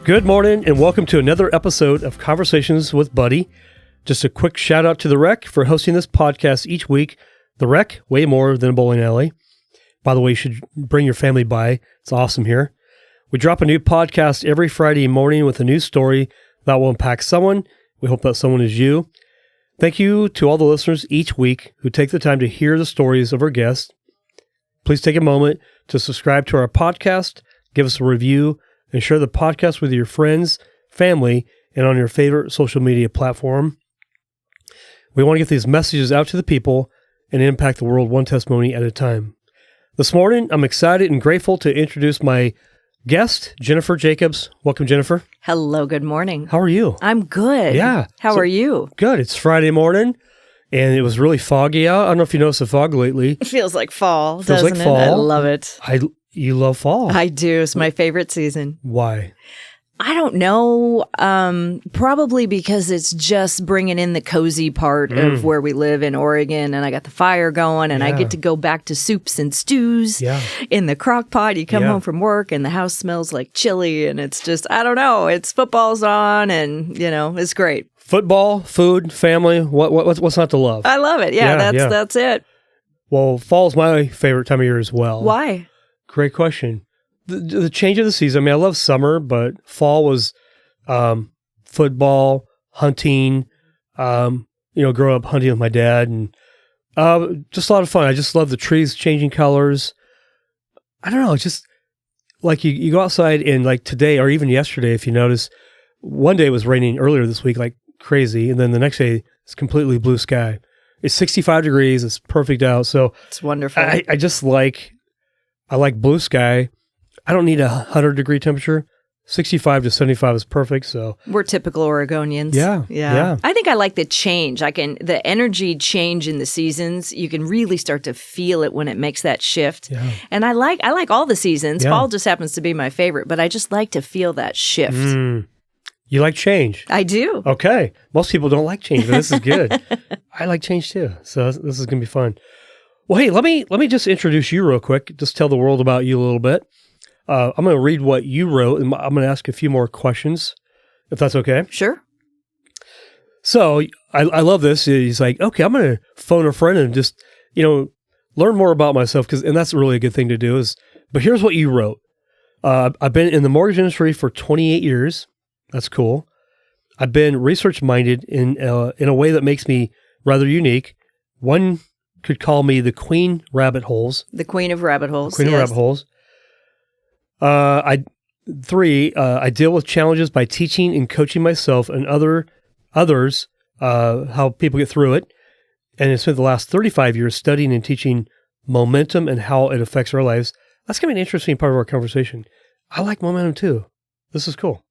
Good morning and welcome to another episode of Conversations with Buddy. Just a quick shout out to The Rec for hosting this podcast each week. The Rec, way more than a bowling alley. By the way, you should bring your family by. It's awesome here. We drop a new podcast every Friday morning with a new story that will impact someone. We hope that someone is you. Thank you to all the listeners each week who take the time to hear the stories of our guests. Please take a moment to subscribe to our podcast, give us a review, and share the podcast with your friends, family, and on your favorite social media platform. We want to get these messages out to the people and impact the world one testimony at a time. This morning, I'm excited and grateful to introduce my guest, Jennifer Jacobs. Welcome, Jennifer. Hello, good morning. How are you? I'm good. Yeah. How are you? Good. It's Friday morning, and it was really foggy out. I don't know if you noticed the fog lately. It feels like fall, Feels doesn't like it? fall. I love it. You love fall. I do. It's my favorite season. Why? I don't know. Probably because it's just bringing in the cozy part of where we live in Oregon, and I got the fire going, and I get to go back to soups and stews in the crock pot. You come home from work, and the house smells like chili, and it's just, I don't know. It's football's on, and, you know, it's great. Football, food, family, what's not to love? I love it. That's it. Well, fall's my favorite time of year as well. Why? Great question. The change of the season. I mean, I love summer, but fall was football, hunting. Growing up hunting with my dad, and just a lot of fun. I just love the trees changing colors. I don't know. It's just like you go outside, and like today or even yesterday, if you notice, one day it was raining earlier this week like crazy, and then the next day it's completely blue sky. It's 65 degrees. It's perfect out. So it's wonderful. I just like blue sky. I don't need 100-degree temperature. 65 to 75 is perfect. So we're typical Oregonians. Yeah. I think I like the change. The energy change in the seasons. You can really start to feel it when it makes that shift. Yeah. And I like all the seasons. Yeah. Fall just happens to be my favorite, but I just like to feel that shift. You like change? I do. Okay. Most people don't like change, but this is good. I like change too. So this is going to be fun. Well, hey, let me just introduce you real quick. Just tell the world about you a little bit. I'm going to read what you wrote, and I'm going to ask a few more questions, if that's okay. Sure. So I love this. He's like, okay, I'm going to phone a friend and just, learn more about myself, and that's really a good thing to do. But here's what you wrote. I've been in the mortgage industry for 28 years. That's cool. I've been research-minded in a way that makes me rather unique. One could call me the Queen Rabbit Holes. The Queen of Rabbit Holes. Queen of Rabbit Holes. I deal with challenges by teaching and coaching myself and others how people get through it. And I spent the last 35 years studying and teaching momentum and how it affects our lives. That's going to be an interesting part of our conversation. I like momentum too. This is cool.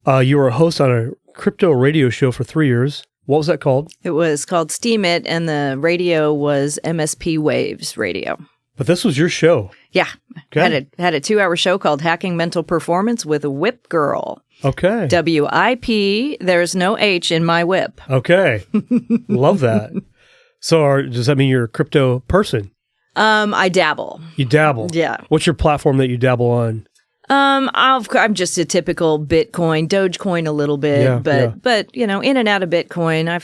You were a host on a crypto radio show for 3 years. What was that called? It was called Steam It, and the radio was MSP Waves Radio. But this was your show. Yeah. Okay. Had a 2-hour show called Hacking Mental Performance with a Whip Girl. Okay. WIP, there's no H in my whip. Okay. Love that. So does that mean you're a crypto person? I dabble. You dabble? Yeah. What's your platform that you dabble on? I'm just a typical Bitcoin, Dogecoin a little bit, but in and out of Bitcoin, I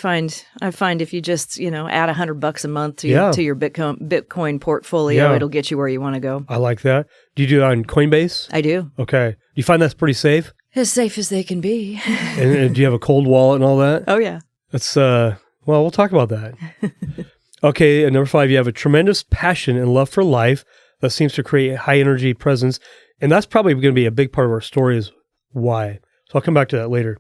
find if you just, add $100 a month to your Bitcoin portfolio, it'll get you where you want to go. I like that. Do you do it on Coinbase? I do. Okay. Do you find that's pretty safe? As safe as they can be. and do you have a cold wallet and all that? Oh yeah. That's, we'll talk about that. Okay. And number 5, you have a tremendous passion and love for life that seems to create a high energy presence. And that's probably going to be a big part of our story is why. So I'll come back to that later.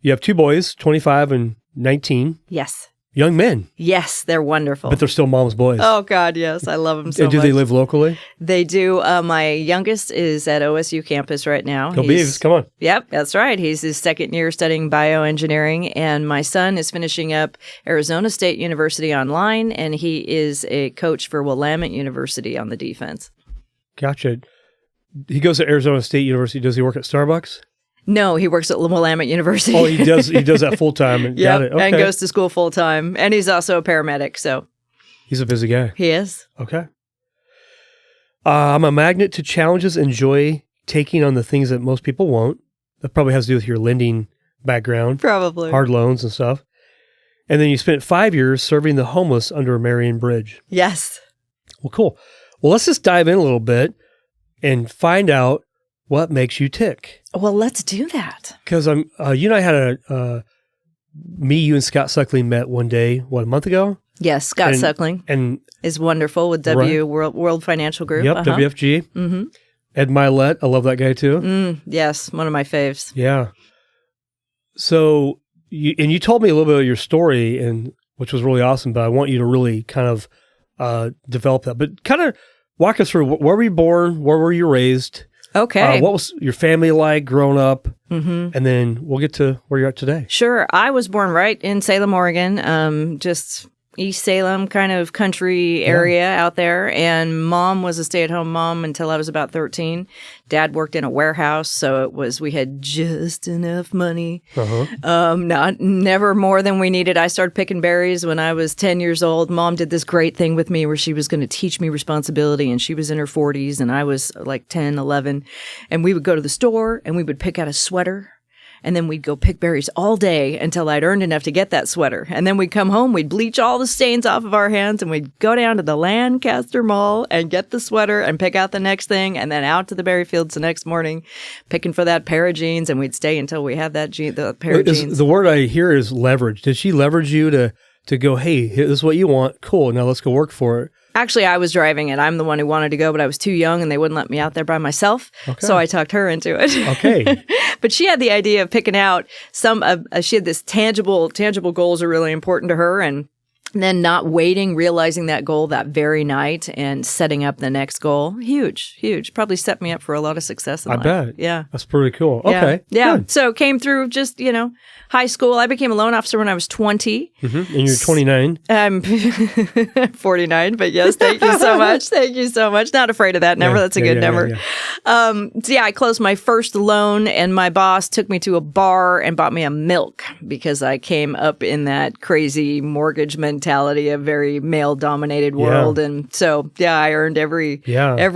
You have 2 boys, 25 and 19. Yes. Young men. Yes, they're wonderful. But they're still mom's boys. Oh, God, yes. I love them so much. And do they live locally? They do. My youngest is at OSU campus right now. Go Beavs, come on. Yep, that's right. He's his second year studying bioengineering. And my son is finishing up Arizona State University online, and he is a coach for Willamette University on the defense. Gotcha. He goes to Arizona State University. Does he work at Starbucks? No, he works at Willamette University. Oh, he does that full time. Got it. Okay. And goes to school full time. And he's also a paramedic, so. He's a busy guy. He is. Okay. I'm a magnet to challenges and joy taking on the things that most people won't. That probably has to do with your lending background. Probably. Hard loans and stuff. And then you spent 5 years serving the homeless under Marion Bridge. Yes. Well, cool. Well, let's just dive in a little bit and find out what makes you tick. Well, let's do that. Because you and I had you and Scott Suckling met one day, a month ago? Yes, Scott Suckling is wonderful with World Financial Group. Yep, WFG. Mm-hmm. Ed Milet, I love that guy too. Yes, one of my faves. Yeah. So, you told me a little bit of your story, which was really awesome, but I want you to really kind of develop that. But kind of walk us through, where were you born? Where were you raised? Okay. What was your family like growing up? Mm-hmm. And then we'll get to where you're at today. Sure. I was born right in Salem, Oregon, just East Salem kind of country area out there. And mom was a stay-at-home mom until I was about 13. Dad worked in a warehouse, so we had just enough money. Never more than we needed. I started picking berries when I was 10 years old. Mom did this great thing with me where she was going to teach me responsibility, and she was in her 40s and I was like 10, 11. And we would go to the store and we would pick out a sweater. And then we'd go pick berries all day until I'd earned enough to get that sweater. And then we'd come home, we'd bleach all the stains off of our hands, and we'd go down to the Lancaster Mall and get the sweater and pick out the next thing, and then out to the berry fields the next morning, picking for that pair of jeans, and we'd stay until we had the pair of jeans. The word I hear is leverage. Did she leverage you to go, hey, this is what you want? Cool, now let's go work for it. Actually, I was driving it. I'm the one who wanted to go, but I was too young and they wouldn't let me out there by myself. Okay. So I talked her into it. Okay. But she had the idea of picking out she had this tangible goals are really important to her. And then not waiting, realizing that goal that very night and setting up the next goal. Huge. Probably set me up for a lot of success in life. I bet. Yeah. That's pretty cool. Okay. Yeah. Good. So came through just, high school. I became a loan officer when I was 20. Mm-hmm. And you're 29. I'm 49, but yes, thank you so much. Thank you so much. Not afraid of that number. That's a good number. Yeah. I closed my first loan and my boss took me to a bar and bought me a milk because I came up in that crazy mortgage mentality, a very male-dominated world. And so, I earned every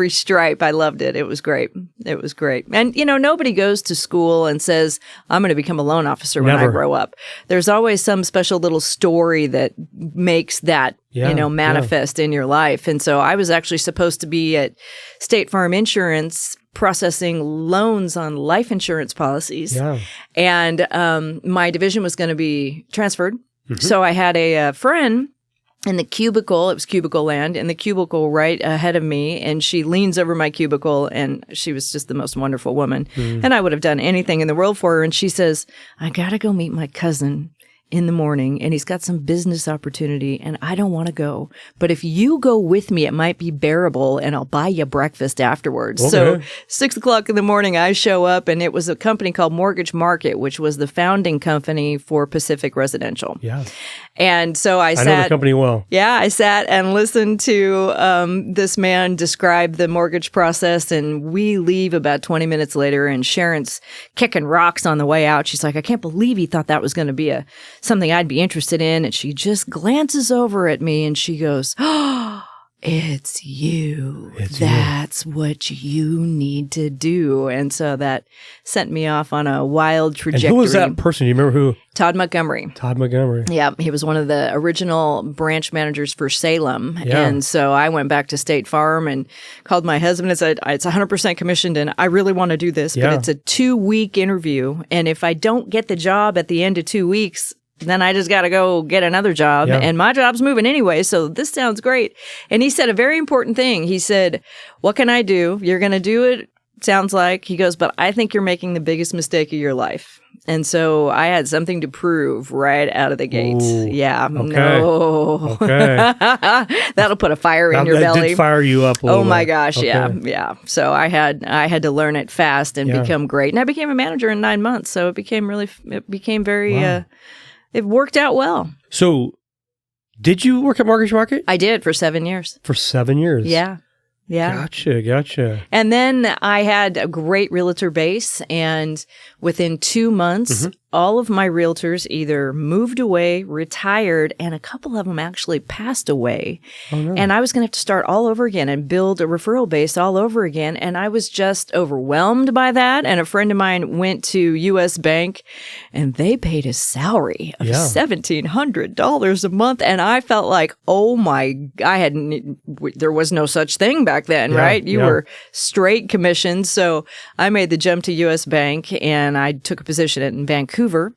stripe. I loved it. It was great. And, nobody goes to school and says, I'm going to become a loan officer when I grow up. There's always some special little story that makes that, manifest in your life. And so I was actually supposed to be at State Farm Insurance processing loans on life insurance policies. Yeah. And my division was going to be transferred. Mm-hmm. So I had a friend in the cubicle, it was cubicle land, in the cubicle right ahead of me, and she leans over my cubicle, and she was just the most wonderful woman. And I would have done anything in the world for her. And she says, I got to go meet my cousin in the morning, and he's got some business opportunity, and I don't want to go. But if you go with me, it might be bearable, and I'll buy you breakfast afterwards. Okay. So 6 o'clock in the morning, I show up, and it was a company called Mortgage Market, which was the founding company for Pacific Residential. Yeah. And so I know the company well. Yeah, I sat and listened to this man describe the mortgage process, and we leave about 20 minutes later, and Sharon's kicking rocks on the way out. She's like, I can't believe he thought that was going to be something I'd be interested in. And she just glances over at me and she goes, oh, it's you. That's what you need to do. And so that sent me off on a wild trajectory. And who was that person? Do you remember who? Todd Montgomery. Yeah, he was one of the original branch managers for Salem. Yeah. And so I went back to State Farm and called my husband and said, it's 100% commissioned and I really want to do this, but it's a 2-week interview. And if I don't get the job at the end of 2 weeks, then I just got to go get another job. Yeah. And my job's moving anyway, so this sounds great. And he said a very important thing. He said, what can I do? You're going to do it, sounds like. He goes, but I think you're making the biggest mistake of your life. And so I had something to prove right out of the gates. Ooh, yeah. Okay. No. Okay. That'll put a fire in your belly. That did fire you up a little bit. Oh my gosh, okay. Yeah. So I had to learn it fast and become great. And I became a manager in 9 months. So it became very wow. It worked out well. So did you work at Mortgage Market? I did for 7 years. For 7 years? Yeah. Gotcha. And then I had a great realtor base, and within 2 months, all of my realtors either moved away, retired, and a couple of them actually passed away. Oh, no. And I was going to have to start all over again and build a referral base all over again. And I was just overwhelmed by that. And a friend of mine went to U.S. Bank and they paid a salary of $1,700 a month. And I felt like, oh my, there was no such thing back then, right? You were straight commissioned. So I made the jump to U.S. Bank and I took a position in Vancouver,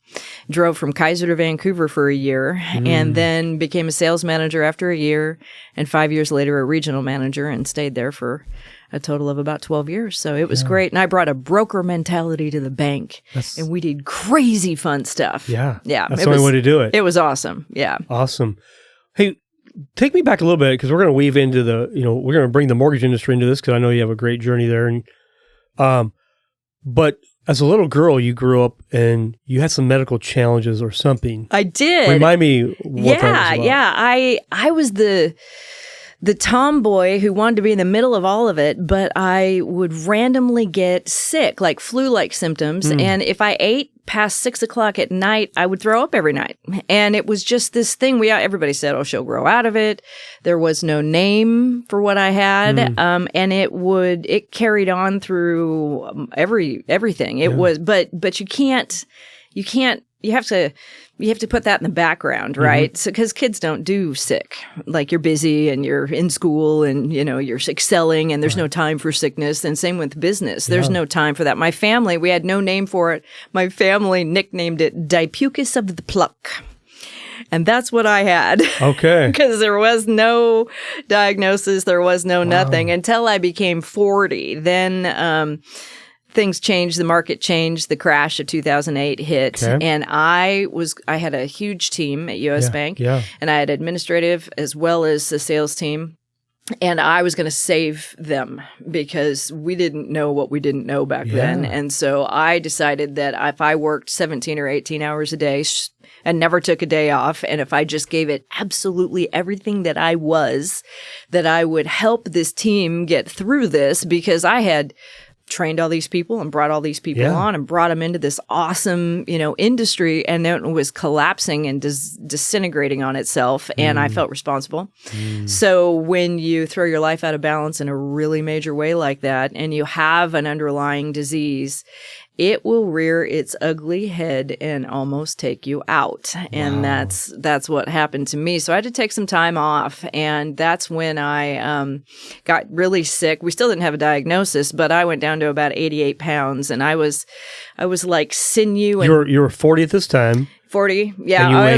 drove from Kaiser to Vancouver for a year, and then became a sales manager after a year, and 5 years later a regional manager, and stayed there for a total of about 12 years. So it was great. And I brought a broker mentality to the bank, and we did crazy fun stuff. Yeah. That's the only way to do it. It was awesome. Yeah. Awesome. Hey, take me back a little bit, because we're going to weave into we're going to bring the mortgage industry into this, because I know you have a great journey there. And, but as a little girl, you grew up and you had some medical challenges or something. I did. Remind me what that was about. Yeah. I was the tomboy who wanted to be in the middle of all of it, but I would randomly get sick, like flu-like symptoms. And if I ate past 6 o'clock at night, I would throw up every night. And it was just this thing. Everybody said, oh, she'll grow out of it. There was no name for what I had. And it carried on through everything. It was, but you have to put that in the background, right? So, because kids don't do sick. Like, you're busy and you're in school and, you're excelling and there's no time for sickness. And same with business. There's no time for that. My family, we had no name for it. My family nicknamed it Dipucus of the Pluck. And that's what I had. Okay. Because there was no diagnosis. There was no nothing until I became 40. Then, things changed, the market changed, the crash of 2008 hit, and I had a huge team at U.S. Bank, and I had administrative as well as the sales team, and I was going to save them because we didn't know what we didn't know back then, and so I decided that if I worked 17 or 18 hours a day and never took a day off, and if I just gave it absolutely everything that I would help this team get through this, because I had trained all these people and brought all these people on and brought them into this awesome, industry, and then it was collapsing and disintegrating on itself. And I felt responsible. So when you throw your life out of balance in a really major way like that, and you have an underlying disease, it will rear its ugly head and almost take you out. And that's what happened to me. So I had to take some time off. And that's when I got really sick. We still didn't have a diagnosis, but I went down to about 88 pounds. And I was like sinew. And you were 40 at this time. 40. Yeah. I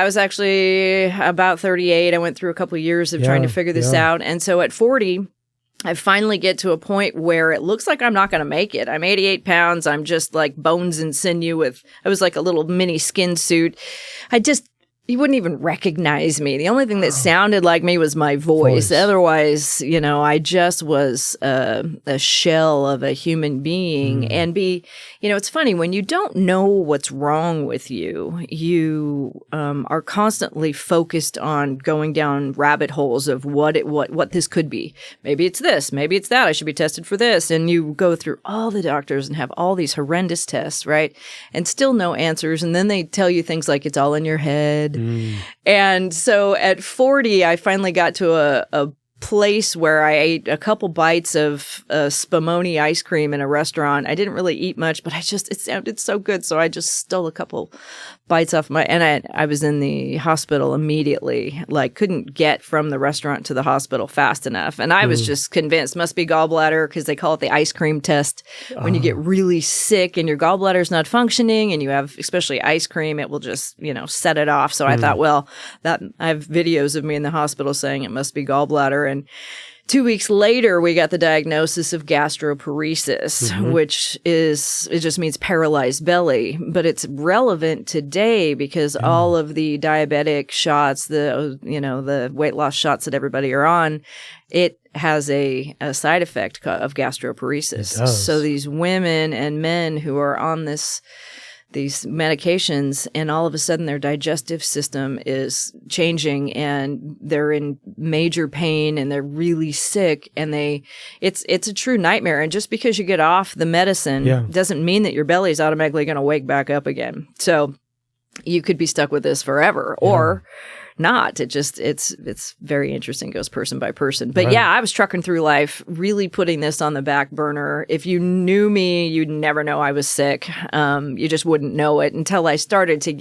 was actually about 38. I went through a couple of years of trying to figure this out. And so at 40, I finally get to a point where it looks like I'm not going to make it. I'm 88 pounds. I'm just like bones and sinew I was like a little mini skin suit. You wouldn't even recognize me. The only thing that sounded like me was my voice. Otherwise, I just was a shell of a human being. And it's funny, when you don't know what's wrong with you, you are constantly focused on going down rabbit holes of what this could be. Maybe it's this, maybe it's that. I should be tested for this. And you go through all the doctors and have all these horrendous tests, right? And still no answers. And then they tell you things like it's all in your head. And so at 40, I finally got to a place where I ate a couple bites of Spumoni ice cream in a restaurant. I didn't really eat much, but it sounded so good. So I just stole a couple bites off and I was in the hospital immediately, like couldn't get from the restaurant to the hospital fast enough. And I was just convinced must be gallbladder, because they call it the ice cream test. When you get really sick and your gallbladder is not functioning and you have especially ice cream, it will just, set it off. So I thought, well, I have videos of me in the hospital saying it must be gallbladder. And 2 weeks later, we got the diagnosis of gastroparesis, which it just means paralyzed belly. But it's relevant today because all of the diabetic shots, the weight loss shots that everybody are on, it has a side effect of gastroparesis. So these women and men who are on this medications, and all of a sudden their digestive system is changing and they're in major pain and they're really sick, and it's a true nightmare. And just because you get off the medicine doesn't mean that your belly is automatically going to wake back up again. So you could be stuck with this forever or not. It's very interesting. It goes person by person. But I was trucking through life, really putting this on the back burner. If you knew me, you'd never know I was sick. You just wouldn't know it until I started to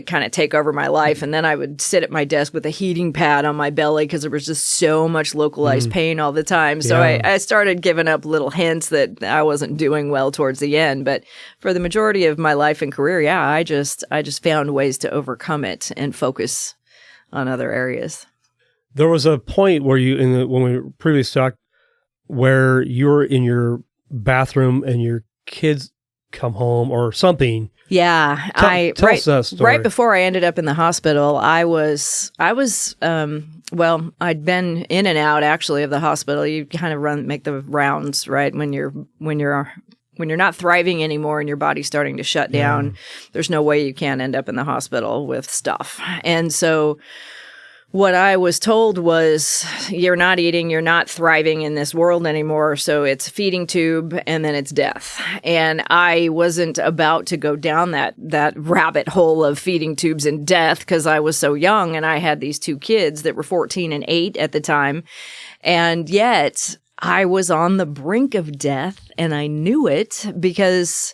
kind of take over my life. And then I would sit at my desk with a heating pad on my belly because there was just so much localized pain all the time. So I started giving up little hints that I wasn't doing well towards the end. But for the majority of my life and career, I just found ways to overcome it and focus on other areas. There was a point where when we previously talked, where you were in your bathroom and your kids come home or something. Yeah, tell us that story. Right before I ended up in the hospital, I was I'd been in and out actually of the hospital. You kind of make the rounds, right? When you're not thriving anymore and your body's starting to shut down, there's no way you can't end up in the hospital with stuff. And so what I was told was, you're not eating, you're not thriving in this world anymore, so it's feeding tube and then it's death. And I wasn't about to go down that rabbit hole of feeding tubes and death because I was so young and I had these two kids that were 14 and 8 at the time. And yet I was on the brink of death and I knew it because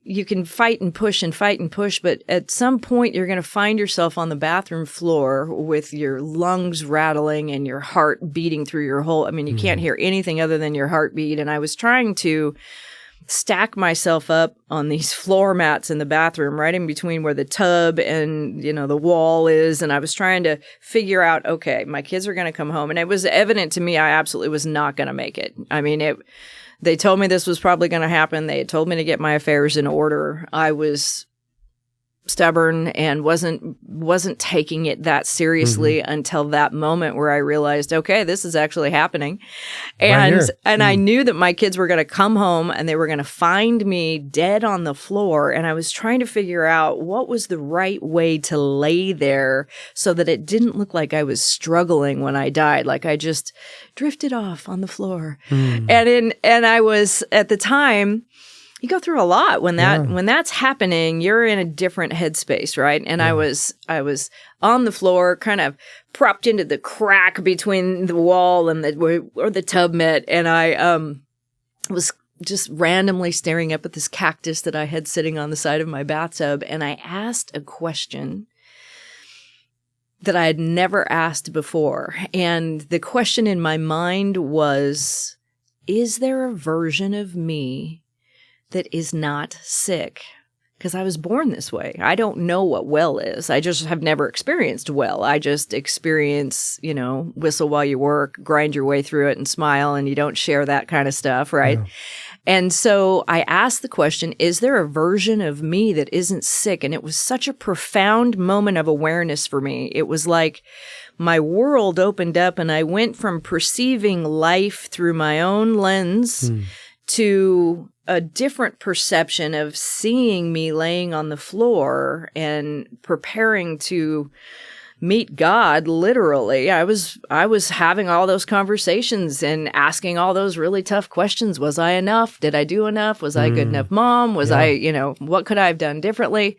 you can fight and push, but at some point you're going to find yourself on the bathroom floor with your lungs rattling and your heart beating through your whole, you can't hear anything other than your heartbeat. And I was trying to stack myself up on these floor mats in the bathroom, right in between where the tub and, the wall is. And I was trying to figure out, okay, my kids are going to come home. And it was evident to me I absolutely was not going to make it. They told me this was probably going to happen. They had told me to get my affairs in order. I was stubborn and wasn't taking it that seriously until that moment where I realized, okay, this is actually happening. And I knew that my kids were going to come home and they were going to find me dead on the floor. And I was trying to figure out what was the right way to lay there so that it didn't look like I was struggling when I died, like I just drifted off on the floor. And I was, at the time, you go through a lot when that's happening. You're in a different headspace, right? And I was on the floor, kind of propped into the crack between the wall and the tub met, and I was just randomly staring up at this cactus that I had sitting on the side of my bathtub, and I asked a question that I had never asked before, and the question in my mind was, is there a version of me that is not sick? Because I was born this way. I don't know what well is. I just have never experienced well. I just experience, whistle while you work, grind your way through it and smile, and you don't share that kind of stuff, right? Yeah. And so I asked the question, is there a version of me that isn't sick? And it was such a profound moment of awareness for me. It was like my world opened up and I went from perceiving life through my own lens to a different perception of seeing me laying on the floor and preparing to meet God, literally. I was having all those conversations and asking all those really tough questions. Was I enough? Did I do enough? Was I a good enough mom? Was I, what could I have done differently?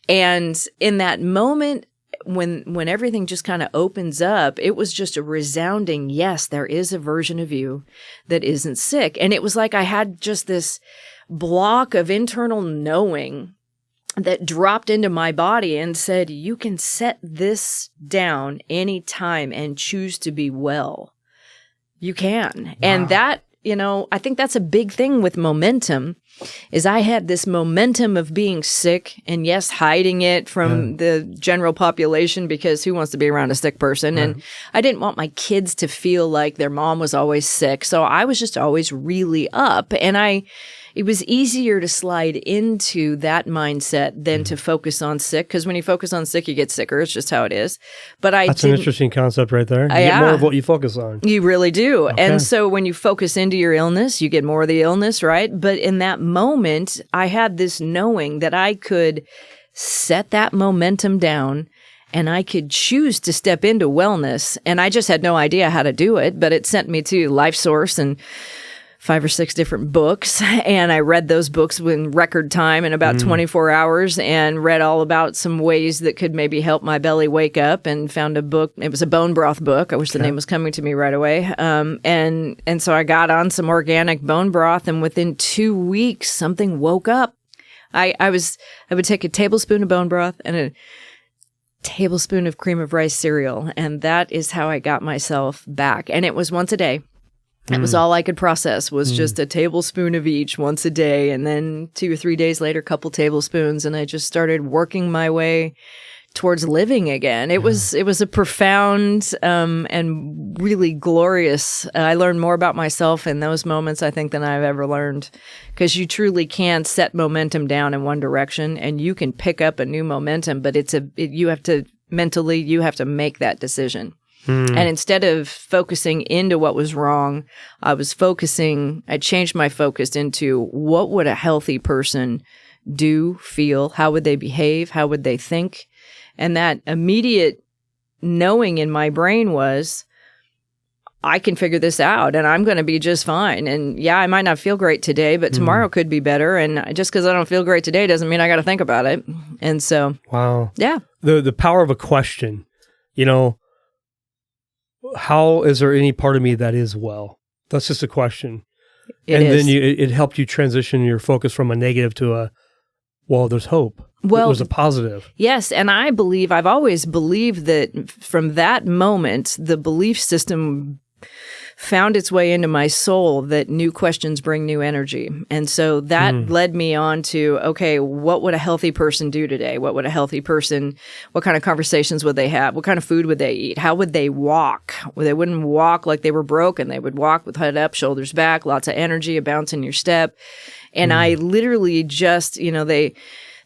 And in that moment, when everything just kind of opens up, it was just a resounding, yes, there is a version of you that isn't sick. And it was like I had just this block of internal knowing that dropped into my body and said, you can set this down anytime and choose to be well. You can. Wow. And that, I think that's a big thing with momentum, is I had this momentum of being sick and, yes, hiding it from the general population, because who wants to be around a sick person? And I didn't want my kids to feel like their mom was always sick. So I was just always really up. And it was easier to slide into that mindset than to focus on sick. Because when you focus on sick, you get sicker. It's just how it is. But that's an interesting concept right there. You get more of what you focus on. You really do. Okay. And so when you focus into your illness, you get more of the illness, right? But in that moment, I had this knowing that I could set that momentum down and I could choose to step into wellness. And I just had no idea how to do it, but it sent me to LifeSource and 5 or 6 different books. And I read those books in record time in about 24 hours and read all about some ways that could maybe help my belly wake up, and found a book. It was a bone broth book. I wish the name was coming to me right away. And so I got on some organic bone broth, and within 2 weeks, something woke up. I would take a tablespoon of bone broth and a tablespoon of cream of rice cereal. And that is how I got myself back. And it was once a day. That was all I could process, was just a tablespoon of each once a day. And then 2 or 3 days later, a couple tablespoons. And I just started working my way towards living again. It was a profound and really glorious. I learned more about myself in those moments, I think, than I've ever learned, because you truly can set momentum down in one direction and you can pick up a new momentum, but you have to make that decision. And instead of focusing into what was wrong, I changed my focus into what would a healthy person do, feel, how would they behave, how would they think? And that immediate knowing in my brain was, I can figure this out and I'm going to be just fine. And yeah, I might not feel great today, but tomorrow could be better. And just because I don't feel great today doesn't mean I got to think about it. And so, wow. Yeah. The power of a question, how is there any part of me that is well? That's just a question. Then it helped you transition your focus from a negative to there's hope. Well, there's a positive. Yes. And I've always believed that from that moment, the belief system found its way into my soul that new questions bring new energy. And so that led me on to, okay, what would a healthy person do today? What kind of conversations would they have? What kind of food would they eat? How would they walk? Well, they wouldn't walk like they were broken. They would walk with head up, shoulders back, lots of energy, a bounce in your step. And I literally just,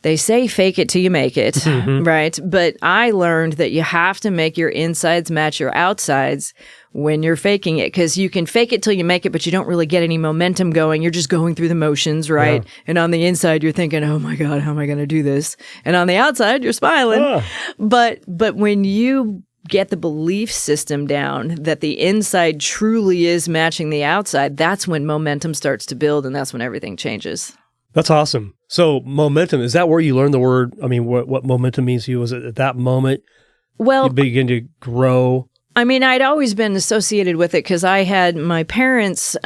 they say fake it till you make it, right? But I learned that you have to make your insides match your outsides when you're faking it, because you can fake it till you make it, but you don't really get any momentum going. You're just going through the motions, right? Yeah. And on the inside, you're thinking, oh my God, how am I going to do this? And on the outside, you're smiling. But when you get the belief system down that the inside truly is matching the outside, that's when momentum starts to build, and that's when everything changes. That's awesome. So momentum, is that where you learned the word? I mean, what momentum means to you? Was it at that moment you begin to grow? I mean, I'd always been associated with it because I had my parents,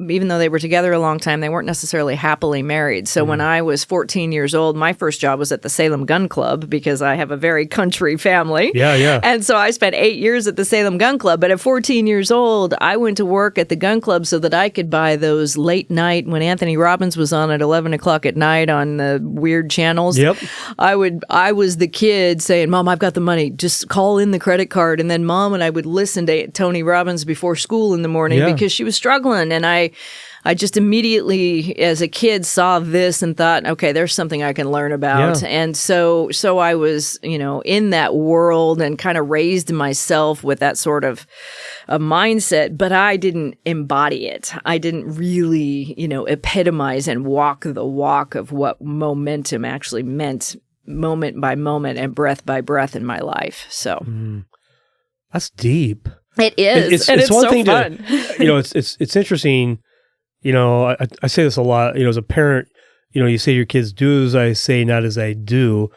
even though they were together a long time, they weren't necessarily happily married. So when I was 14 years old, my first job was at the Salem Gun Club, because I have a very country family. Yeah. And so I spent 8 years at the Salem Gun Club. But at 14 years old, I went to work at the gun club so that I could buy those late night, when Anthony Robbins was on at 11 o'clock at night on the weird channels. Yep. I was the kid saying, Mom, I've got the money. Just call in the credit card. And then Mom and I would listen to Tony Robbins before school in the morning because she was struggling. And I just immediately, as a kid, saw this and thought, okay, there's something I can learn about. Yeah. And so I was, in that world and kind of raised myself with that sort of a mindset, but I didn't embody it. I didn't really, epitomize and walk the walk of what momentum actually meant, moment by moment and breath by breath in my life. So that's deep. It is. It's one so thing fun. It's interesting. I say this a lot, as a parent, you say to your kids, do as I say, not as I do.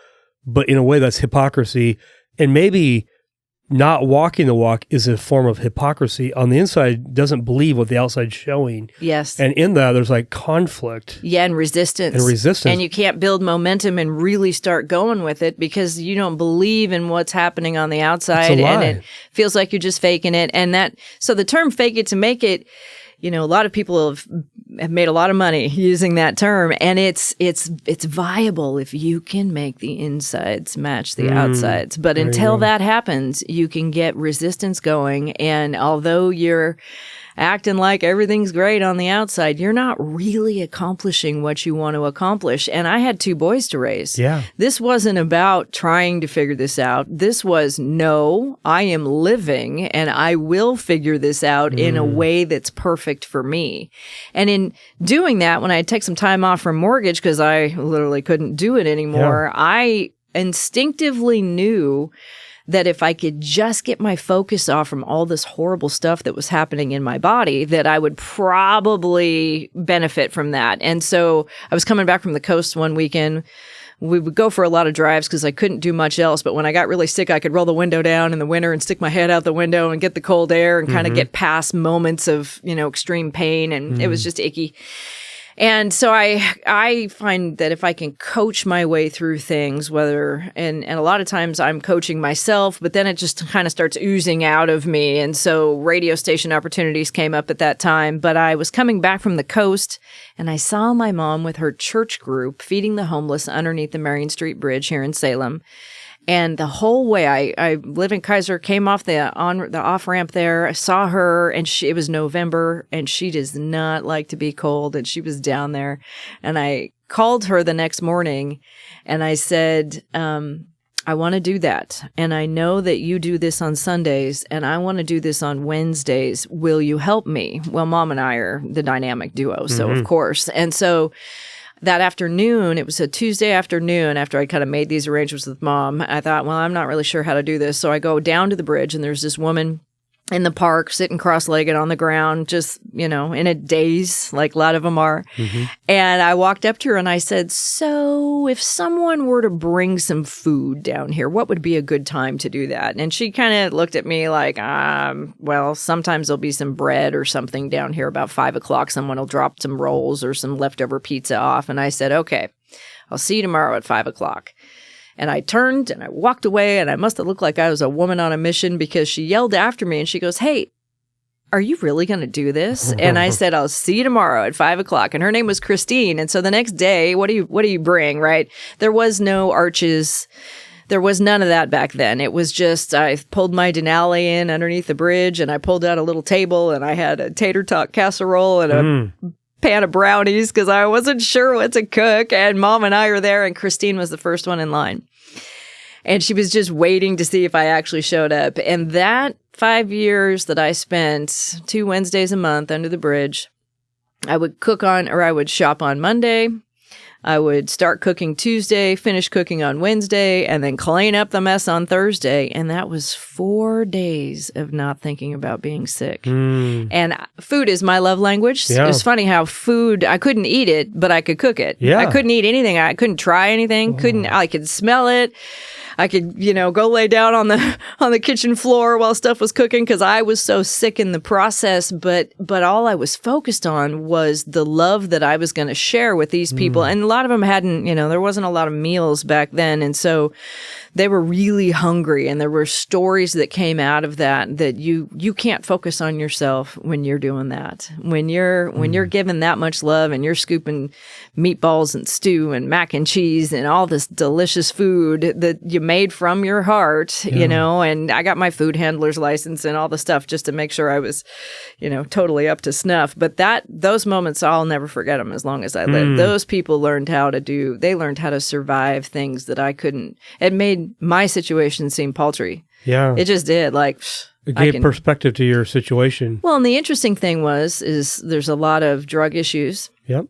But in a way, that's hypocrisy. And maybe not walking the walk is a form of hypocrisy. On the inside, doesn't believe what the outside's showing. Yes. And in that, there's like conflict. Yeah, and resistance. And you can't build momentum and really start going with it because you don't believe in what's happening on the outside. It's a lie. And it feels like you're just faking it. And so the term fake it to make it, a lot of people have made a lot of money using that term, and it's viable if you can make the insides match the outsides. But until that happens, you can get resistance going, and although you're acting like everything's great on the outside, you're not really accomplishing what you want to accomplish. And I had 2 boys to raise. Yeah. This wasn't about trying to figure this out. This was, no, I am living and I will figure this out in a way that's perfect for me. And in doing that, when I take some time off from mortgage, because I literally couldn't do it anymore, I instinctively knew that if I could just get my focus off from all this horrible stuff that was happening in my body, that I would probably benefit from that. And so I was coming back from the coast one weekend. We would go for a lot of drives because I couldn't do much else. But when I got really sick, I could roll the window down in the winter and stick my head out the window and get the cold air and kind of get past moments of, extreme pain. And it was just icky. And so I find that if I can coach my way through things, and a lot of times I'm coaching myself, but then it just kind of starts oozing out of me. And so radio station opportunities came up at that time. But I was coming back from the coast and I saw my mom with her church group feeding the homeless underneath the Marion Street Bridge here in Salem. And the whole way, I live in Kaiser, came off the off ramp there. I saw her, and it was November, and she does not like to be cold, and she was down there. And I called her the next morning, and I said, I want to do that, and I know that you do this on Sundays, and I want to do this on Wednesdays. Will you help me? Well, Mom and I are the dynamic duo, so of course, and so. That afternoon, it was a Tuesday afternoon after I kind of made these arrangements with Mom. I thought, well, I'm not really sure how to do this. So I go down to the bridge and there's this woman in the park sitting cross-legged on the ground, just, in a daze, like a lot of them are. And I walked up to her and I said, so if someone were to bring some food down here, what would be a good time to do that? And she kind of looked at me like, well, sometimes there'll be some bread or something down here about 5 o'clock. Someone will drop some rolls or some leftover pizza off. And I said, okay, I'll see you tomorrow at 5 o'clock. And I turned and I walked away, and I must have looked like I was a woman on a mission because she yelled after me and she goes, hey, are you really going to do this? And I said, I'll see you tomorrow at 5 o'clock. And her name was Christine. And so the next day, what do you bring, right? There was no arches. There was none of that back then. It was just, I pulled my Denali in underneath the bridge and I pulled out a little table and I had a tater tot casserole and a pan of brownies because I wasn't sure what to cook. And Mom and I are there, and Christine was the first one in line. And she was just waiting to see if I actually showed up. And that 5 years that I spent 2 Wednesdays a month under the bridge, I would I would shop on Monday. I would start cooking Tuesday, finish cooking on Wednesday, and then clean up the mess on Thursday. And that was 4 days of not thinking about being sick. And food is my love language. Yeah. It was funny how food, I couldn't eat it, but I could cook it. Yeah. I couldn't eat anything. I couldn't try anything. I could smell it. I could, go lay down on the kitchen floor while stuff was cooking because I was so sick in the process. But all I was focused on was the love that I was going to share with these people. And a lot of them hadn't, there wasn't a lot of meals back then. And so they were really hungry, and there were stories that came out of that you can't focus on yourself when you're doing that. When you're giving that much love and you're scooping meatballs and stew and mac and cheese and all this delicious food that you made from your heart, and I got my food handler's license and all the stuff just to make sure I was, totally up to snuff. But those moments, I'll never forget them as long as I live. Those people learned how to survive things that I couldn't. It made my situation seem paltry. Yeah. It just did. It gave perspective to your situation. Well, and the interesting thing is there's a lot of drug issues. Yep.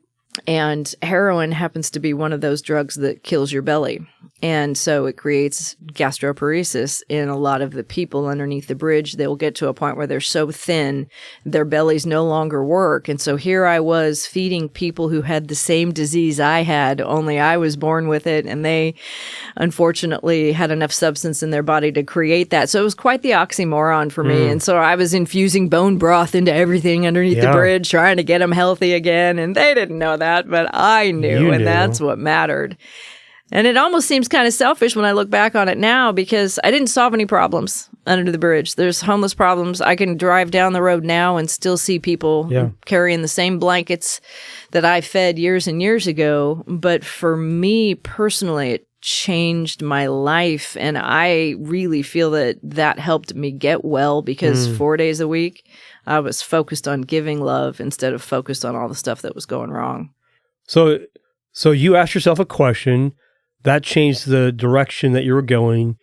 And heroin happens to be one of those drugs that kills your belly. And so it creates gastroparesis in a lot of the people underneath the bridge. They will get to a point where they're so thin, their bellies no longer work. And so here I was feeding people who had the same disease I had, only I was born with it. And they unfortunately had enough substance in their body to create that. So it was quite the oxymoron for me. And so I was infusing bone broth into everything underneath the bridge, trying to get them healthy again. And they didn't know that, but I knew, and that's what mattered. And it almost seems kind of selfish when I look back on it now because I didn't solve any problems under the bridge. There's homeless problems. I can drive down the road now and still see people carrying the same blankets that I fed years and years ago. But for me personally, it changed my life. And I really feel that helped me get well because 4 days a week, I was focused on giving love instead of focused on all the stuff that was going wrong. So you asked yourself a question that changed the direction that you were going.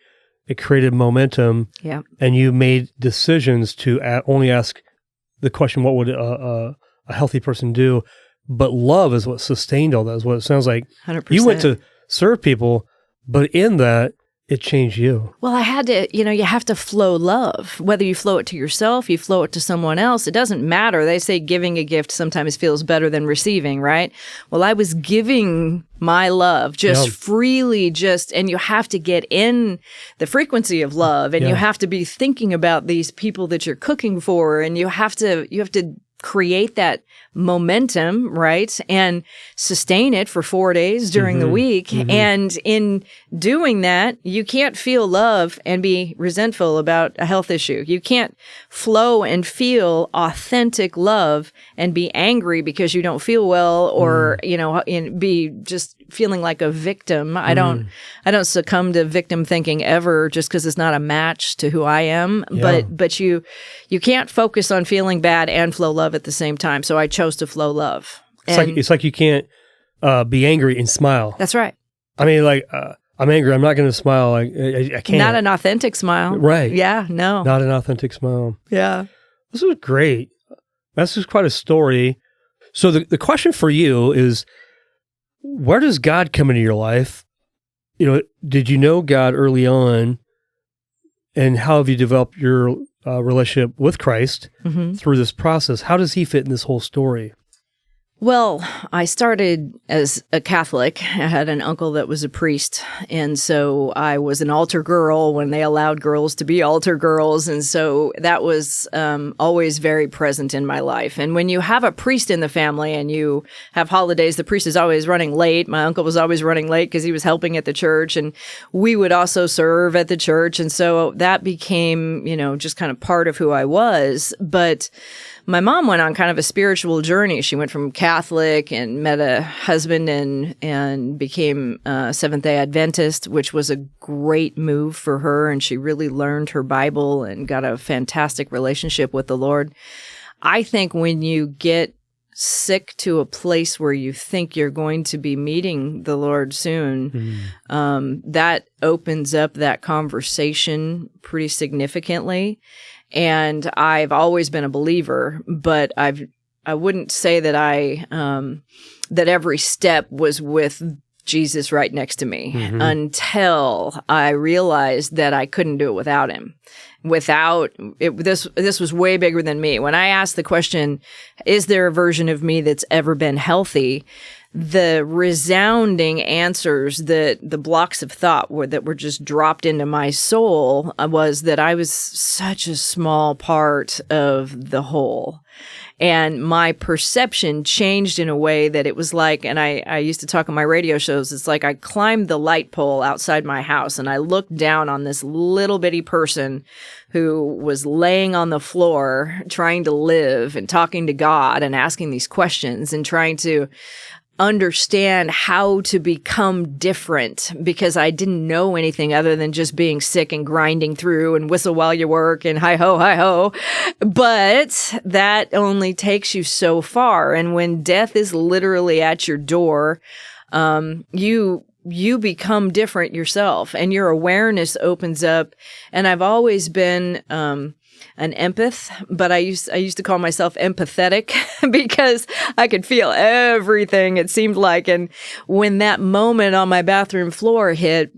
It created momentum. Yeah. And you made decisions to only ask the question, what would a healthy person do? But love is what sustained all that, is what it sounds like. 100%. You went to serve people, but in that, it changed you. Well, I had to, you have to flow love. Whether you flow it to yourself, you flow it to someone else, it doesn't matter. They say giving a gift sometimes feels better than receiving, right? Well, I was giving my love just freely, and you have to get in the frequency of love, and you have to be thinking about these people that you're cooking for, and you have to create that momentum, right? And sustain it for 4 days during the week. Mm-hmm. And in doing that, you can't feel love and be resentful about a health issue. You can't flow and feel authentic love and be angry because you don't feel well, or, be just feeling like a victim. I don't succumb to victim thinking ever, just because it's not a match to who I am. Yeah. But you can't focus on feeling bad and flow love at the same time. So I chose to flow love. It's like you can't be angry and smile. That's right. I mean, I'm angry. I'm not going to smile. I can't. Not an authentic smile. Right. Yeah. No. Not an authentic smile. Yeah. This is great. That's just quite a story. So the question for you is, where does God come into your life? Did you know God early on, and how have you developed your relationship with Christ through this process? How does he fit in this whole story? Well, I started as a Catholic. I had an uncle that was a priest, and so I was an altar girl when they allowed girls to be altar girls, and so that was always very present in my life. And when you have a priest in the family and you have holidays, the priest is always running late. My uncle was always running late because he was helping at the church, and we would also serve at the church, and so that became, just kind of part of who I was. But my mom went on kind of a spiritual journey. She went from Catholic and met a husband and became Seventh-day Adventist, which was a great move for her. And she really learned her Bible and got a fantastic relationship with the Lord. I think when you get sick to a place where you think you're going to be meeting the Lord soon, that opens up that conversation pretty significantly. And I've always been a believer, but I wouldn't say that that every step was with Jesus right next to me until I realized that I couldn't do it without him. This was way bigger than me. When I asked the question, is there a version of me that's ever been healthy? The resounding answers, the blocks of thought that were just dropped into my soul was that I was such a small part of the whole. And my perception changed in a way that it was like, and I used to talk on my radio shows, it's like I climbed the light pole outside my house and I looked down on this little bitty person who was laying on the floor trying to live and talking to God and asking these questions and trying to understand how to become different, because I didn't know anything other than just being sick and grinding through and whistle while you work and hi ho. But that only takes you so far. And when death is literally at your door, you become different yourself and your awareness opens up. And I've always been, an empath, but I used to call myself empathetic because I could feel everything, it seemed like. And when that moment on my bathroom floor hit,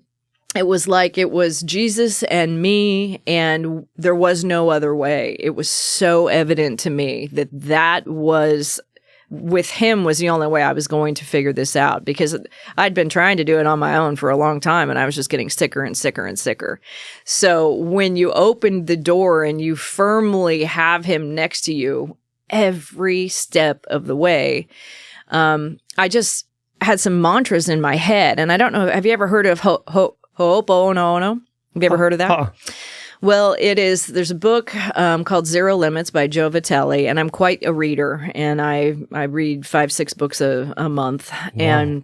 it was like it was Jesus and me, and there was no other way. It was so evident to me that was, with him, was the only way I was going to figure this out, because I'd been trying to do it on my own for a long time and I was just getting sicker and sicker and sicker. So when you opened the door and you firmly have him next to you every step of the way, I just had some mantras in my head. And I don't know, have you ever heard of Ho'oponopono? Have you ever heard of that? Well, there's a book called Zero Limits by Joe Vitale, and I'm quite a reader, and I read 5-6 books a month. Wow. And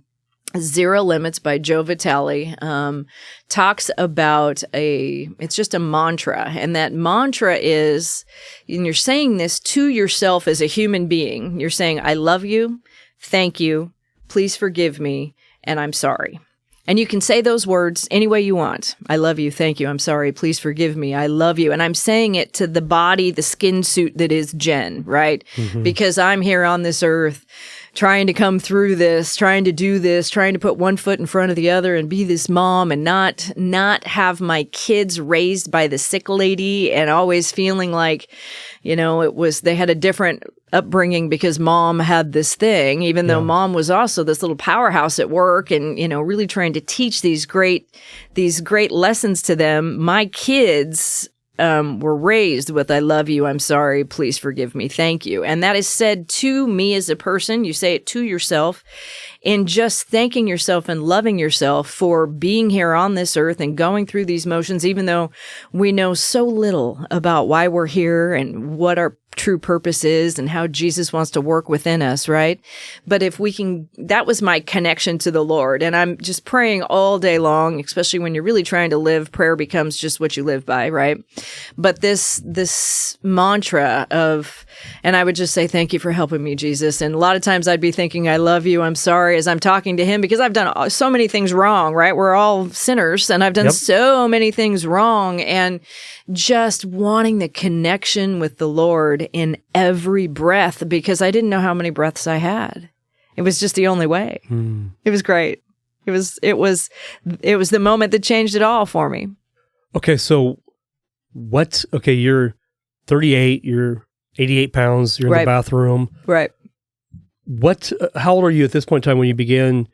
Zero Limits by Joe Vitale, talks about it's just a mantra. And that mantra is, and you're saying this to yourself as a human being. You're saying, I love you, thank you, please forgive me, and I'm sorry. And you can say those words any way you want. I love you, thank you, I'm sorry, please forgive me, I love you. And I'm saying it to the body, the skin suit that is Jen, right? Mm-hmm. Because I'm here on this earth trying to come through this, trying to do this, trying to put one foot in front of the other and be this mom and not have my kids raised by the sick lady and always feeling like, they had a different upbringing because mom had this thing, even though mom was also this little powerhouse at work and, really trying to teach these great lessons to them. My kids were raised with, I love you, I'm sorry, please forgive me, thank you. And that is said to me as a person. You say it to yourself in just thanking yourself and loving yourself for being here on this earth and going through these motions, even though we know so little about why we're here and what our true purpose is and how Jesus wants to work within us, right? But if we can, that was my connection to the Lord. And I'm just praying all day long, especially when you're really trying to live, prayer becomes just what you live by, right? But this mantra of, and I would just say, thank you for helping me, Jesus. And a lot of times I'd be thinking, I love you, I'm sorry, as I'm talking to him, because I've done so many things wrong, right? We're all sinners and I've done so many things wrong, and just wanting the connection with the Lord in every breath, because I didn't know how many breaths I had. It was just the only way. It was great. It was the moment that changed it all for me. Okay. So you're 38, you're 88 pounds, you're in the bathroom. Right. How old are you at this point in time when you began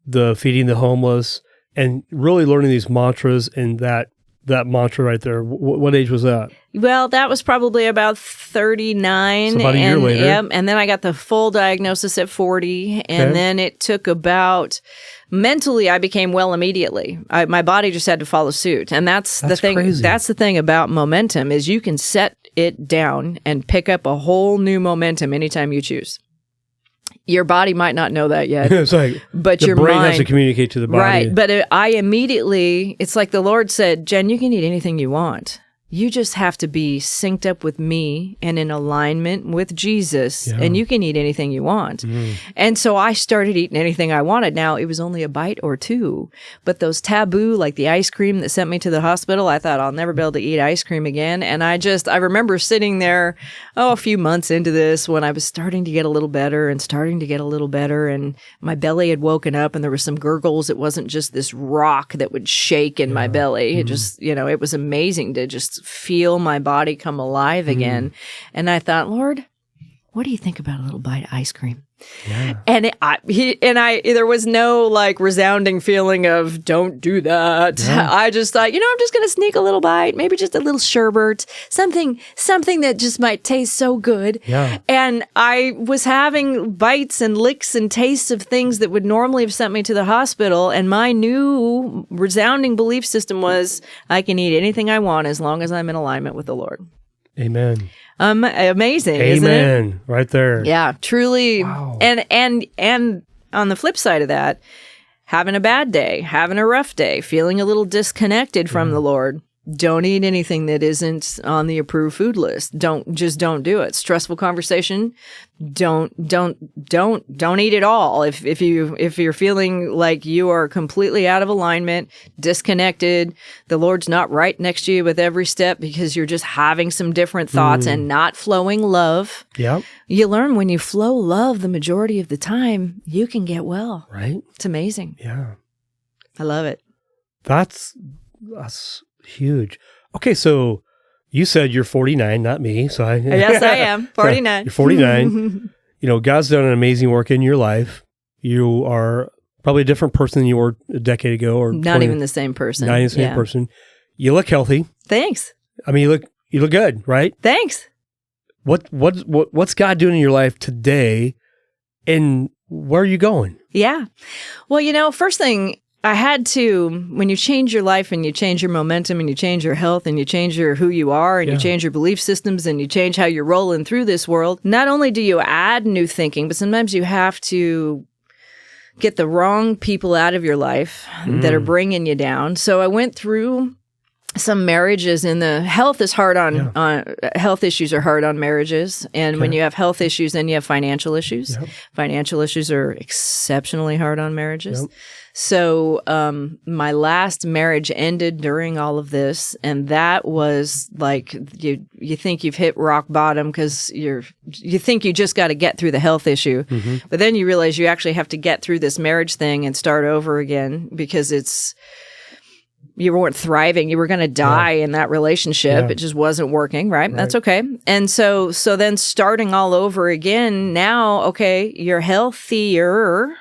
the feeding the homeless and really learning these mantras and that mantra right there? What age was that? Well, that was probably about 39. So about a year later. Yep, and then I got the full diagnosis at 40. And then it took mentally, I became well immediately. My body just had to follow suit. And that's the thing. Crazy. That's the thing about momentum, is you can set it down and pick up a whole new momentum anytime you choose. Your body might not know that yet. It's like, but your brain mind has to communicate to the body. Right. But I immediately, it's like the Lord said, Jen, you can eat anything you want. You just have to be synced up with me and in alignment with Jesus, and you can eat anything you want. And so I started eating anything I wanted. Now, it was only a bite or two, but those taboo, like the ice cream that sent me to the hospital, I thought I'll never be able to eat ice cream again. And I remember sitting there, a few months into this, when I was starting to get a little better, and my belly had woken up and there was some gurgles. It wasn't just this rock that would shake in my belly. It just, it was amazing to just feel my body come alive again. And I thought, Lord, what do you think about a little bite of ice cream? Yeah. And there was no like resounding feeling of don't do that. Yeah. I just thought, I'm just going to sneak a little bite, maybe just a little sherbet, something that just might taste so good. Yeah. And I was having bites and licks and tastes of things that would normally have sent me to the hospital. And my new resounding belief system was, I can eat anything I want as long as I'm in alignment with the Lord. Amen. Amazing, Amen. Isn't it? Right there. Yeah, truly. Wow. And on the flip side of that, having a bad day, having a rough day, feeling a little disconnected from the Lord. Don't eat anything that isn't on the approved food list. Don't do it. Stressful conversation. Don't eat it all. If you're feeling like you are completely out of alignment, disconnected, the Lord's not right next to you with every step because you're just having some different thoughts and not flowing love. Yeah. You learn when you flow love the majority of the time, you can get well. Right. It's amazing. Yeah. I love it. That's huge. Okay, so you said you're 49, not me. So yes, I am 49. You're 49. God's done an amazing work in your life. You are probably a different person than you were a decade ago, or not even the same person. Not even the same person. You look healthy. Thanks. I mean, you look good, right? Thanks. What's God doing in your life today, and where are you going? Yeah. Well, first thing, I had to, when you change your life and you change your momentum and you change your health and you change who you are and you change your belief systems and you change how you're rolling through this world, not only do you add new thinking, but sometimes you have to get the wrong people out of your life that are bringing you down. So I went through some marriages, and the health is hard on health issues are hard on marriages. And when you have health issues, then you have financial issues. Yep. Financial issues are exceptionally hard on marriages. Yep. So my last marriage ended during all of this, and that was like you think you've hit rock bottom because you think you just got to get through the health issue, but then you realize you actually have to get through this marriage thing and start over again because you weren't thriving. You were going to die in that relationship. It just wasn't working, right? That's okay. And so then starting all over again, now, okay, you're healthier.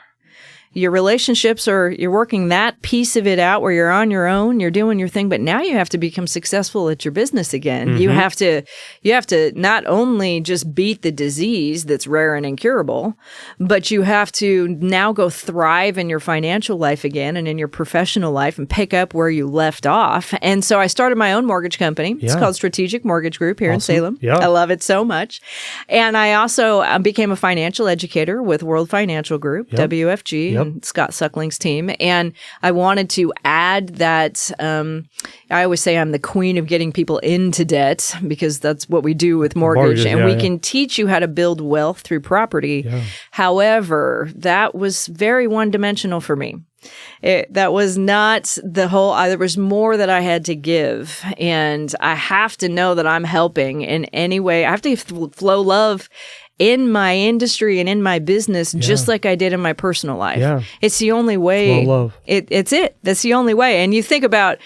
Your relationships you're working that piece of it out where you're on your own, you're doing your thing, but now you have to become successful at your business again. You have to not only just beat the disease that's rare and incurable, but you have to now go thrive in your financial life again and in your professional life and pick up where you left off. And so I started my own mortgage company. It's called Strategic Mortgage Group here in Salem. Yeah. I love it so much. And I also became a financial educator with World Financial Group, WFG. Scott Suckling's team. And I wanted to add that I always say I'm the queen of getting people into debt because that's what we do with mortgage. And we can teach you how to build wealth through property. Yeah. However, that was very one-dimensional for me. That was not the whole, there was more that I had to give. And I have to know that I'm helping in any way. I have to flow love in my industry and in my business, just like I did in my personal life. Yeah. It's the only way. Flow love. That's the only way. And you think about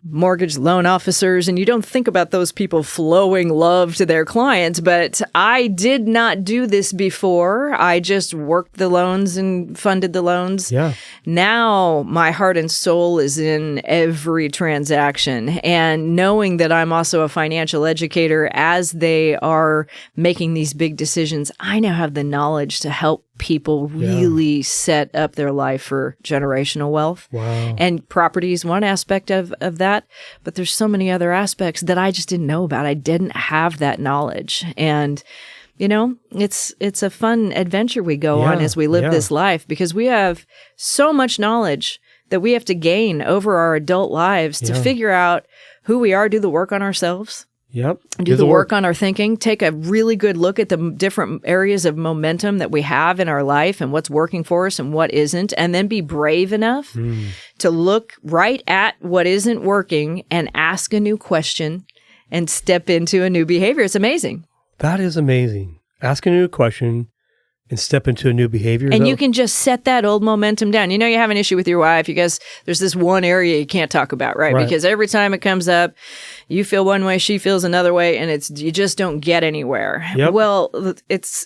mortgage loan officers, and you don't think about those people flowing love to their clients. But I did not do this before. I just worked the loans and funded the loans. Yeah. Now my heart and soul is in every transaction. And knowing that I'm also a financial educator as they are making these big decisions, I now have the knowledge to help people really set up their life for generational wealth. Wow. And property is one aspect of that, but there's so many other aspects that I just didn't know about. I didn't have that knowledge. And it's a fun adventure we go on as we live this life because we have so much knowledge that we have to gain over our adult lives to figure out who we are, do the work on ourselves. Yep. Do the work on our thinking, take a really good look at the different areas of momentum that we have in our life and what's working for us and what isn't, and then be brave enough to look right at what isn't working and ask a new question and step into a new behavior. It's amazing. That is amazing. Ask a new question and step into a new behavior. And you can just set that old momentum down. You have an issue with your wife. You guys, there's this one area you can't talk about, right? Because every time it comes up, you feel one way, she feels another way, and you just don't get anywhere. Yep. Well,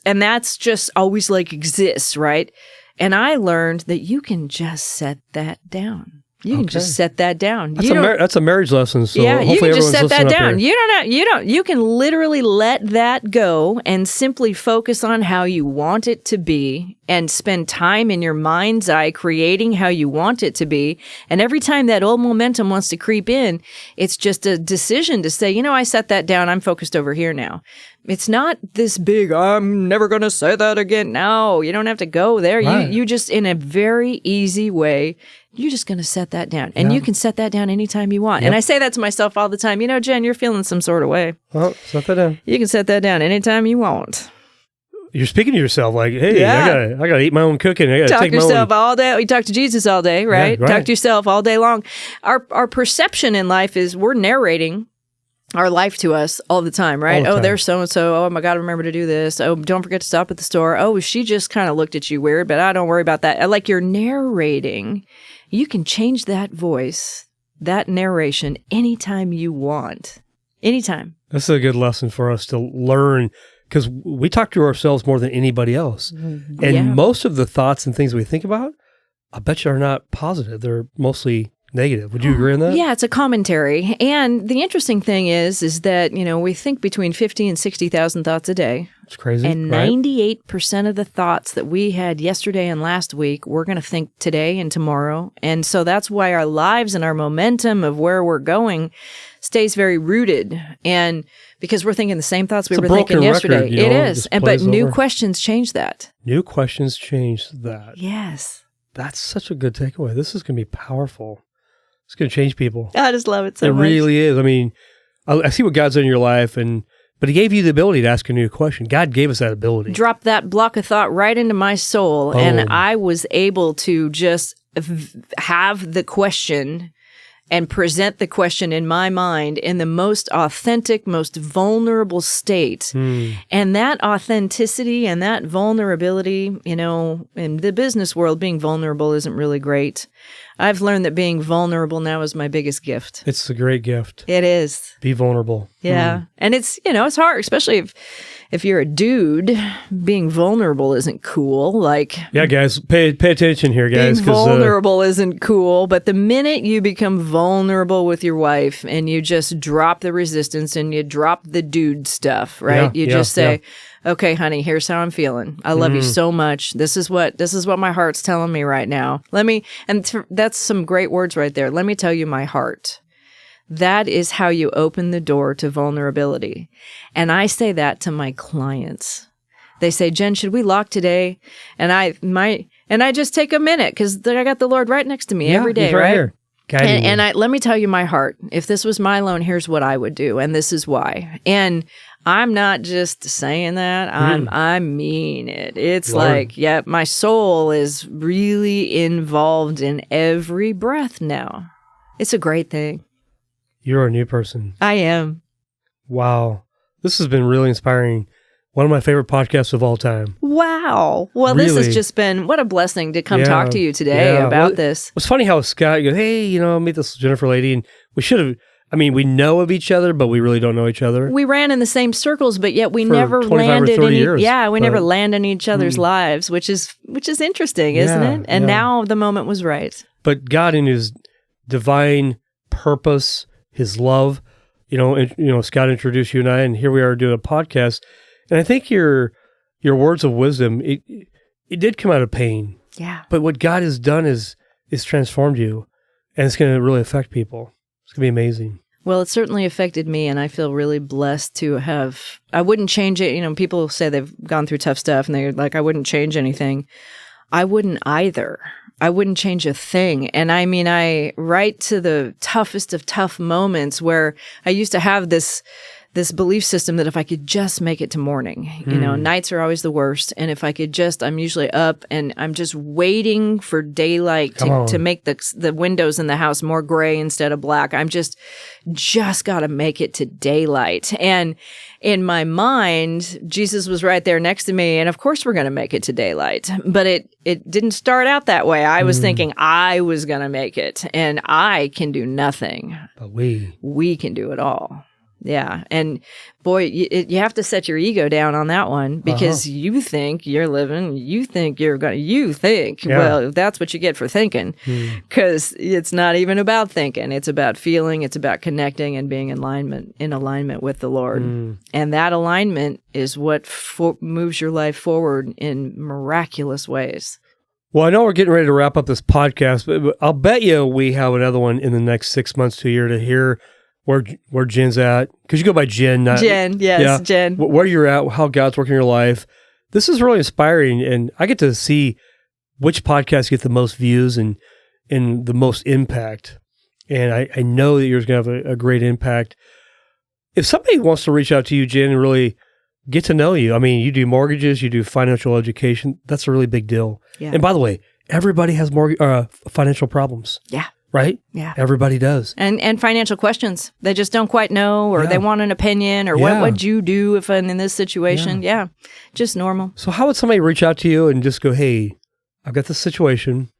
and that's just always exists, right? And I learned that you can just set that down. You can just set that down. That's a marriage lesson. So yeah, you can just set that down. You can literally let that go and simply focus on how you want it to be and spend time in your mind's eye creating how you want it to be. And every time that old momentum wants to creep in, it's just a decision to say, I set that down. I'm focused over here now. It's not this big, I'm never going to say that again. No, you don't have to go there. Right. You just, in a very easy way, you're just going to set that down. And you can set that down anytime you want. Yep. And I say that to myself all the time. Jen, you're feeling some sort of way. Well, set that down. You can set that down anytime you want. You're speaking to yourself like, hey, I gotta eat my own cooking. I gotta talk to yourself all day. You talk to Jesus all day, right? Yeah, right? Talk to yourself all day long. Our perception in life is we're narrating our life to us all the time, right? Oh, there's so-and-so. Oh, my God, remember to do this. Oh, don't forget to stop at the store. Oh, she just kind of looked at you weird, but I don't worry about that. Like you're narrating. You can change that voice, that narration, anytime you want. Anytime. That's a good lesson for us to learn because we talk to ourselves more than anybody else. Mm-hmm. And most of the thoughts and things we think about, I bet you are not positive. They're mostly negative. Would you agree on that? Yeah, it's a commentary. And the interesting thing is that, we think between 50 and 60,000 thoughts a day. It's crazy. And 98% of the thoughts that we had yesterday and last week, we're going to think today and tomorrow. And so that's why our lives and our momentum of where we're going stays very rooted. And because we're thinking the same thoughts we were thinking yesterday. It is. But new questions change that. New questions change that. Yes. That's such a good takeaway. This is going to be powerful. It's going to change people. I just love it so much. It really is. I mean, I see what God's done in your life, but he gave you the ability to ask a new question. God gave us that ability. Drop that block of thought right into my soul, and I was able to just have the question and present the question in my mind in the most authentic, most vulnerable state. And that authenticity and that vulnerability, you know, in the business world, being vulnerable isn't really great. I've learned that being vulnerable now is my biggest gift. It's a great gift. It is. Be vulnerable. Yeah. And it's, you know, it's hard, especially if you're a dude. Being vulnerable isn't cool. Like, yeah, guys, pay attention here, guys. Being vulnerable isn't cool. But the minute you become vulnerable with your wife and you just drop the resistance and you drop the dude stuff, right? You just say, okay, honey, here's how I'm feeling. I love you so much. This is what my heart's telling me right now. That's some great words right there. Let me tell you my heart. That is how you open the door to vulnerability. And I say that to my clients. They say, Jen, should we lock today? And I just take a minute because I got the Lord right next to me every day, right? Here. And let me tell you my heart. If this was my loan, here's what I would do, and this is why. And I'm not just saying that. I mean it. It's Lord. Like, my soul is really involved in every breath now. It's a great thing. You're a new person. I am. Wow. This has been really inspiring. One of my favorite podcasts of all time. Wow. Well, really? This has just been, what a blessing to come talk to you today about this. It was funny how Scott goes, hey, you know, meet this Jennifer lady. And we know of each other, but we really don't know each other. We ran in the same circles, but yet we never landed in never land in each other's lives, which is interesting, isn't it? And now the moment was right. But God in his divine purpose, his love, Scott introduced you and I, and here we are doing a podcast. And I think your words of wisdom, it did come out of pain. Yeah. But what God has done is transformed you, and it's going to really affect people. It's going to be amazing. Well, it certainly affected me, and I feel really blessed to have. I wouldn't change it. You know, people say they've gone through tough stuff, and they're like, I wouldn't change anything. I wouldn't either. I wouldn't change a thing. And I mean, right to the toughest of tough moments where I used to have this belief system that if I could just make it to morning, nights are always the worst. And if I could I'm usually up and I'm just waiting for daylight to make the windows in the house more gray instead of black. I'm just got to make it to daylight. And in my mind, Jesus was right there next to me. And of course we're going to make it to daylight, but it didn't start out that way. I was thinking I was going to make it, and I can do nothing, but we can do it all. Yeah. And boy, you have to set your ego down on that one, because you think you're living, well, that's what you get for thinking, because it's not even about thinking. It's about feeling. It's about connecting and being in alignment with the Lord. And that alignment is what moves your life forward in miraculous ways. Well, I know we're getting ready to wrap up this podcast, but I'll bet you we have another one in the next 6 months to a year to hear where Jen's at, because you go by Jen. Jen. Where you're at, how God's working in your life. This is really inspiring, and I get to see which podcasts get the most views and the most impact. And I know that yours going to have a great impact. If somebody wants to reach out to you, Jen, and really get to know you, I mean, you do mortgages, you do financial education. That's a really big deal. Yeah. And by the way, everybody has financial problems. Yeah. Right? Yeah. Everybody does. And financial questions. They just don't quite know, or they want an opinion, or what would you do if I'm in this situation? Yeah. Just normal. So how would somebody reach out to you and just go, hey, I've got this situation.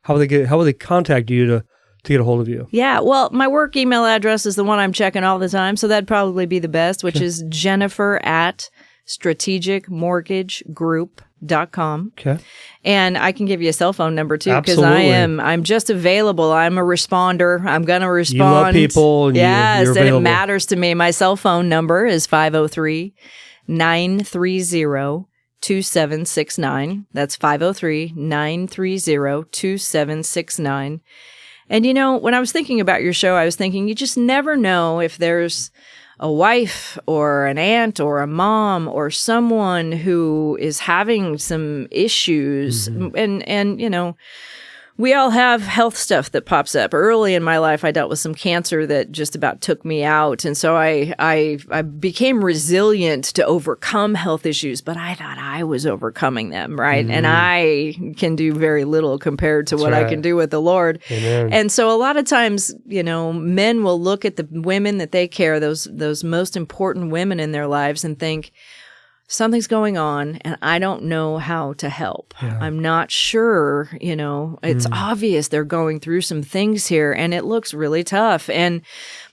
How would they contact you to get a hold of you? Yeah. Well, my work email address is the one I'm checking all the time. So that'd probably be the best, which is Jennifer@strategicmortgagegroup.com. Okay. And I can give you a cell phone number too, because I'm just available. I'm a responder. I'm going to respond. You love people. And yes. you're and it matters to me. My cell phone number is 503-930-2769. That's 503-930-2769. And when I was thinking about your show, I was thinking you just never know if there's a wife or an aunt or a mom or someone who is having some issues. And you know, we all have health stuff that pops up. Early in my life, I dealt with some cancer that just about took me out. And so I became resilient to overcome health issues, but I thought I was overcoming them, right? And I can do very little compared to what I can do with the Lord. Amen. And so a lot of times, you know, men will look at the women that they care, those most important women in their lives, and think, something's going on and I don't know how to help. Yeah. I'm not sure, you know, it's obvious they're going through some things here and it looks really tough. And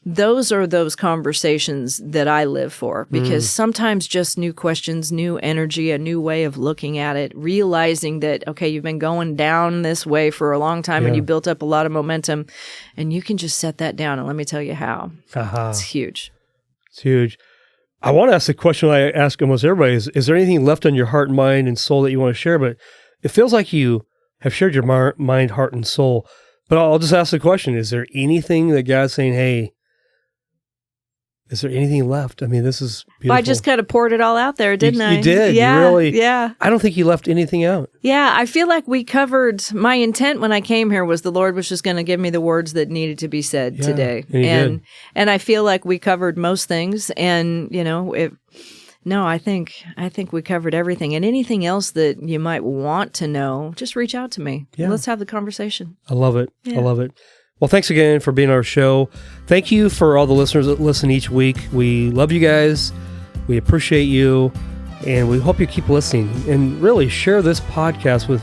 those are those conversations that I live for, because sometimes just new questions, new energy, a new way of looking at it, realizing that, okay, you've been going down this way for a long time and you built up a lot of momentum and you can just set that down. And let me tell you how. It's huge. It's huge. I want to ask the question I ask almost everybody is there anything left on your heart and mind and soul that you want to share? But it feels like you have shared your mind, heart, and soul. But I'll just ask the question, is there anything that God's saying, hey, is there anything left? I mean, this is beautiful. Well, I just kind of poured it all out there, didn't I? You did. Yeah, you really, yeah. I don't think you left anything out. Yeah, I feel like we covered, my intent when I came here was the Lord was just going to give me the words that needed to be said today. And I feel like we covered most things. And, you know, I think we covered everything. And anything else that you might want to know, just reach out to me. Yeah. Let's have the conversation. I love it. Yeah. I love it. Well, thanks again for being on our show. Thank you for all the listeners that listen each week. We love you guys. We appreciate you. And we hope you keep listening. And really share this podcast with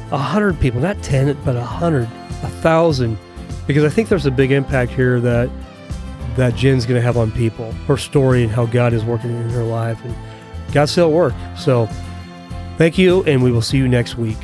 100 people. Not 10, but 100, 1,000. Because I think there's a big impact here that Jen's going to have on people. Her story and how God is working in her life. And God's still at work. So thank you, and we will see you next week.